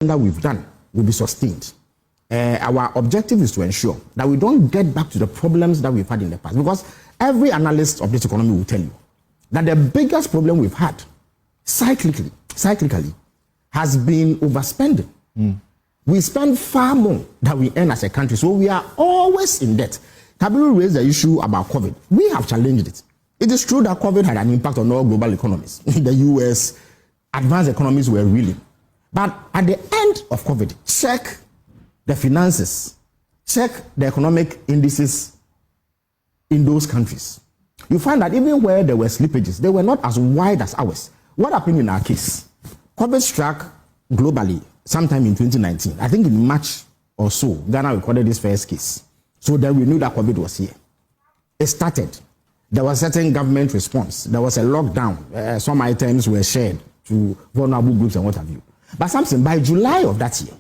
that we've done will be sustained. Our objective is to ensure that we don't get back to the problems that we've had in the past. Because every analyst of this economy will tell you that the biggest problem we've had cyclically has been overspending. We spend far more than we earn as a country. So we are always in debt. Kabiru raised the issue about COVID. We have challenged it. It is true that COVID had an impact on all global economies. The US, advanced economies were reeling. But at the end of COVID, check the finances, check the economic indices in those countries. You find that even where there were slippages, they were not as wide as ours. What happened in our case? COVID struck globally sometime in 2019. I think in March or so, Ghana recorded this first case. So then we knew that COVID was here. It started. There was a certain government response. There was a lockdown. Some items were shared to vulnerable groups and what have you. But something, by July of that year,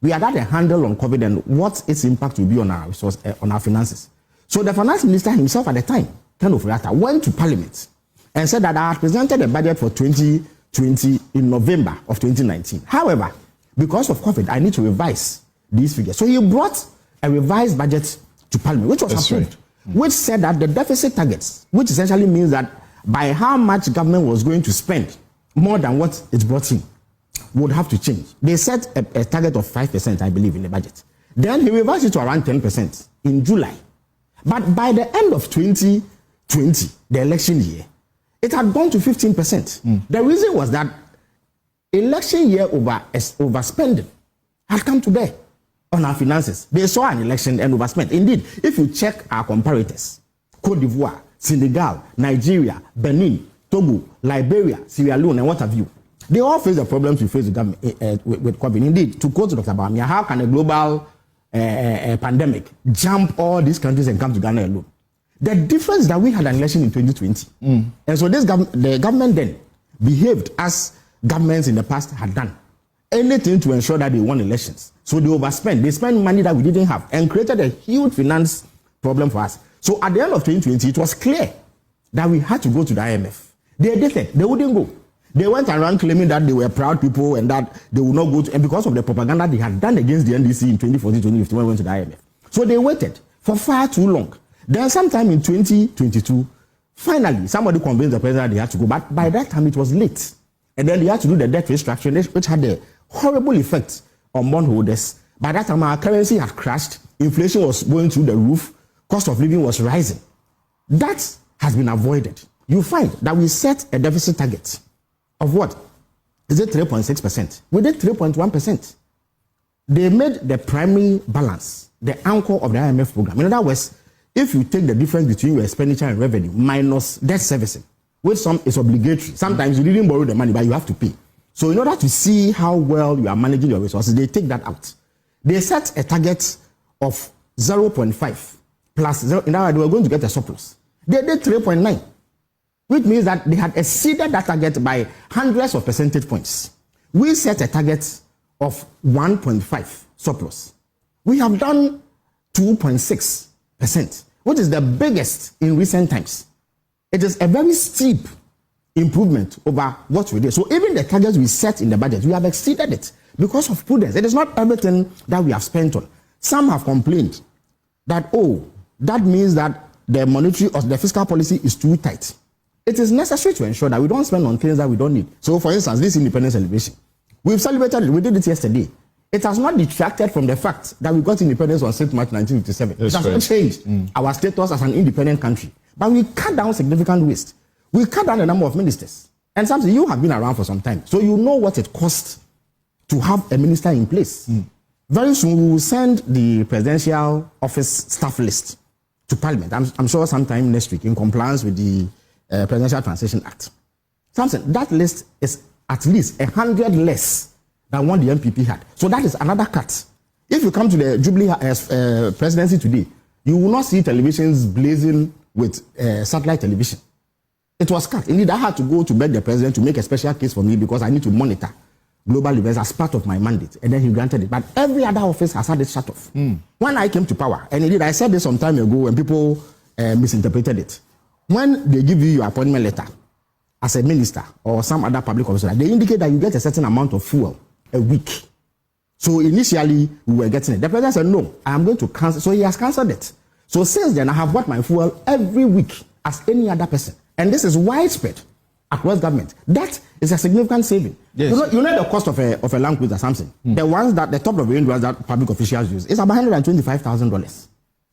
we had a handle on COVID and what its impact will be on our resource, on our finances. So the finance minister himself at the time, Ken Oforiatta, went to Parliament and said that I had presented a budget for 2020 in November of 2019. However, because of COVID, I need to revise these figures. So he brought a revised budget to Parliament, which was approved, which said that the deficit targets, which essentially means that by how much government was going to spend more than what it brought in, would have to change. They set a target of 5%, I believe, in the budget. Then he revised it to around 10% in July. But by the end of 2020, the election year, it had gone to 15%. The reason was that election year overspending had come to bear on our finances. They saw an election and overspent. Indeed, if you check our comparators, Cote d'Ivoire, Senegal, Nigeria, Benin, Togo, Liberia, Sierra Leone, and what have you, they all face the problems we face with COVID. Indeed, to quote Dr. Bamia, how can a global pandemic jump all these countries and come to Ghana alone? The difference is that we had an election in 2020. And so the government then behaved as governments in the past had done. Anything to ensure that they won elections. So they overspent. They spent money that we didn't have and created a huge finance problem for us. So at the end of 2020, it was clear that we had to go to the IMF. They did it. They wouldn't go. They went around claiming that they were proud people and that they would not go to, and because of the propaganda they had done against the NDC in 2014, 2015, when we went to the IMF. So they waited for far too long. Then sometime in 2022, finally, somebody convinced the president they had to go, but by that time it was late. And then they had to do the debt restructuring, which had a horrible effect on bondholders. By that time, our currency had crashed, inflation was going through the roof, cost of living was rising. That has been avoided. You find that we set a deficit target of what? Is it 3.6%? We did 3.1%. They made the primary balance the anchor of the IMF program. In other words, if you take the difference between your expenditure and revenue minus debt servicing, which some is obligatory. Sometimes you didn't borrow the money, but you have to pay. So in order to see how well you are managing your resources, they take that out. They set a target of 0.5 plus 0. In other words, they were going to get a surplus. They did 3.9. Which means that they had exceeded that target by hundreds of percentage points. We set a target of 1.5 surplus. We have done 2.6%, which is the biggest in recent times. It is a very steep improvement over what we did. So even the targets we set in the budget, we have exceeded it because of prudence. It is not everything that we have spent on. Some have complained that, oh, that means that the monetary or the fiscal policy is too tight. It is necessary to ensure that we don't spend on things that we don't need. So, for instance, this independence celebration, we've celebrated it. We did it yesterday. It has not detracted from the fact that we got independence on 6th March 1957. It has not changed our status as an independent country. But we cut down significant waste. We cut down the number of ministers. And something you have been around for some time, so you know what it costs to have a minister in place. Very soon we will send the presidential office staff list to Parliament. I'm sure sometime next week in compliance with the Presidential Transition Act. Something that list is at least 100 less than what the MPP had. So that is another cut. If you come to the Jubilee presidency today, you will not see televisions blazing with satellite television. It was cut. Indeed, I had to go to beg the president to make a special case for me because I need to monitor global events as part of my mandate. And then he granted it. But every other office has had it shut off. When I came to power, and indeed I said this some time ago and people misinterpreted it. When they give you your appointment letter as a minister or some other public officer, they indicate that you get a certain amount of fuel a week. So initially, we were getting it. The president said, no, I am going to cancel. So he has cancelled it. So since then, I have bought my fuel every week as any other person. And this is widespread across government. That is a significant saving. Yes. You know the cost of a Land Cruiser, Samson. The ones that, the top of the range ones that public officials use, is about $125,000.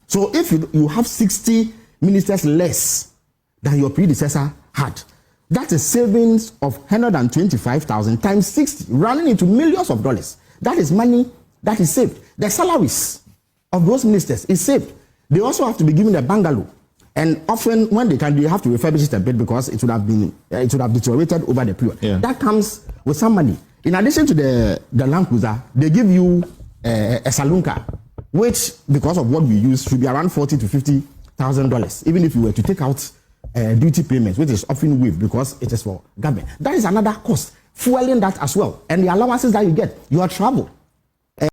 So if you have 60 ministers less than your predecessor had, that is savings of 125,000 times 60, running into millions of dollars. That is money that is saved. The salaries of those ministers is saved. They also have to be given a bungalow. And often when they have to refurbish it a bit because it would have deteriorated over the period. Yeah. That comes with some money. In addition to the Land Cruiser, they give you a saloon car, which because of what we use should be around $40,000 to $50,000, even if you were to take out duty payments, which is often waived because it is for government. That is another cost, fueling that as well. And the allowances that you get, your travel,